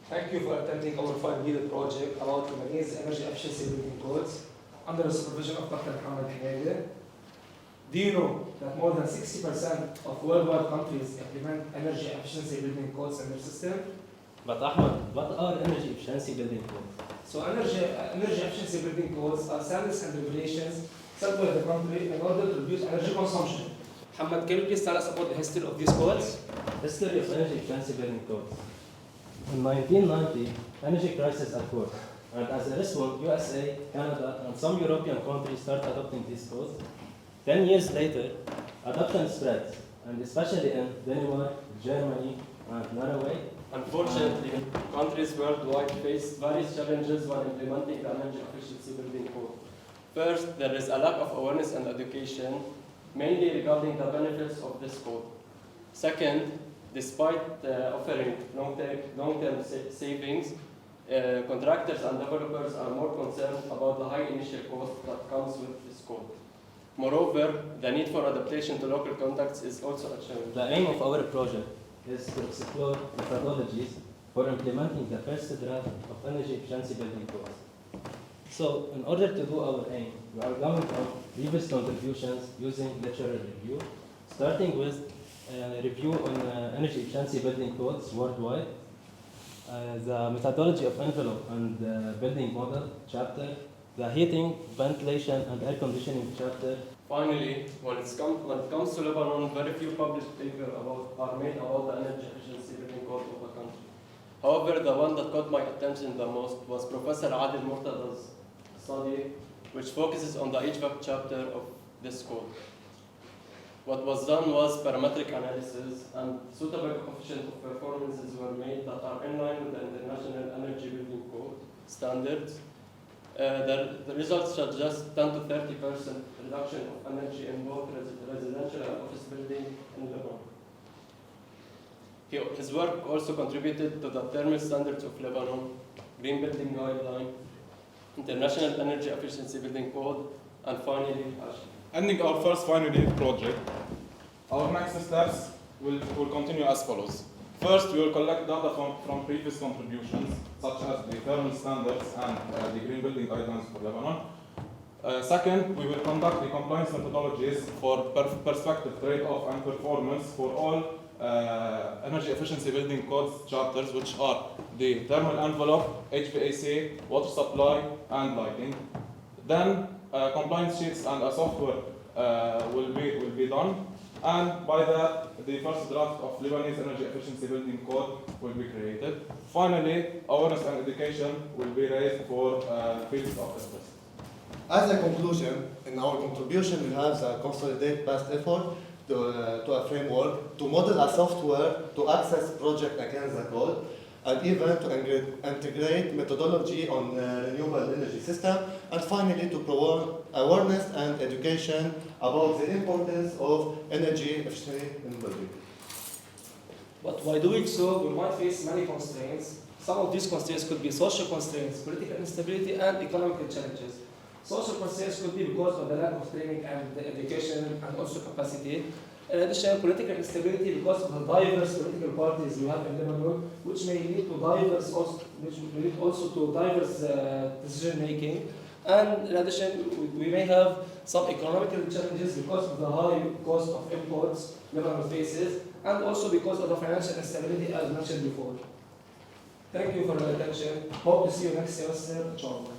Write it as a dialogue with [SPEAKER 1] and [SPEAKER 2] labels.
[SPEAKER 1] Thank you for attending our five-year project about Lebanese energy efficiency building codes under the supervision of Dr. Mohammed Hinayde. Do you know that more than 60% of worldwide countries implement energy efficiency building codes in their system?
[SPEAKER 2] But Ahmed, what are energy efficiency building codes?
[SPEAKER 1] So energy efficiency building codes are standards and regulations set by the country in order to reduce energy consumption. Mohammed, can you please tell us about the history of these codes?
[SPEAKER 2] History of energy efficiency building codes. In 1990, energy crisis occurred, and as a response, USA, Canada, and some European countries started adopting these codes. 10 years later, adoption spread, and especially in Denmark, Germany, and Norway.
[SPEAKER 3] Unfortunately, countries worldwide face various challenges while implementing the energy efficiency building code. First, there is a lack of awareness and education, mainly regarding the benefits of this code. Second, despite offering long-term savings, contractors and developers are more concerned about the high initial cost that comes with this code. Moreover, the need for adaptation to local contexts is also a challenge.
[SPEAKER 2] The aim of our project is to explore methodologies for implementing the first draft of energy efficiency building codes. So, in order to do our aim, we are going from previous contributions using literal review, starting with a review on energy efficiency building codes worldwide, the methodology of envelope and building model chapter, the heating, ventilation, and air conditioning chapter.
[SPEAKER 3] Finally, when it comes to Lebanon, very few published papers are made about the energy efficiency building code of the country. However, the one that caught my attention the most was Professor Adil Murtada's study, which focuses on the HVAC chapter of this code. What was done was parametric analysis, and suitable coefficients of performances were made that are in line with the International Energy Building Code standards. The results suggest 10 to 30% reduction of energy in both residential and office buildings in Lebanon. His work also contributed to the thermal standards of Lebanon, Green Building Guideline, International Energy Efficiency Building Code, and finally,
[SPEAKER 4] Ending our first final year project, our next steps will continue as follows. First, we will collect data from previous contributions, such as the thermal standards and the Green Building Guidelines for Lebanon. Second, we will conduct the compliance methodologies for perspective, trade-off, and performance for all energy efficiency building codes chapters, which are the thermal envelope, HVAC, water supply, and lighting. Then, compliance sheets and a software will be done. And by that, the first draft of Lebanese Energy Efficiency Building Code will be created. Finally, awareness and education will be raised for fields of interest.
[SPEAKER 5] As a conclusion, in our contribution, we have the consolidate past effort to a framework, to model a software to access project against the code, and even to integrate methodology on renewable energy system, and finally to promote awareness and education about the importance of energy efficiency in building.
[SPEAKER 1] But by doing so, we might face many constraints. Some of these constraints could be social constraints, political instability, and economic challenges. Social constraints could be because of the lack of training and education and also capacity. In addition, political instability because of the diverse political parties we have in Lebanon, which may lead also to diverse decision making. And in addition, we may have some economical challenges because of the high cost of imports Lebanon faces, and also because of the financial instability as mentioned before. Thank you for your attention. Hope to see you next semester, inshallah.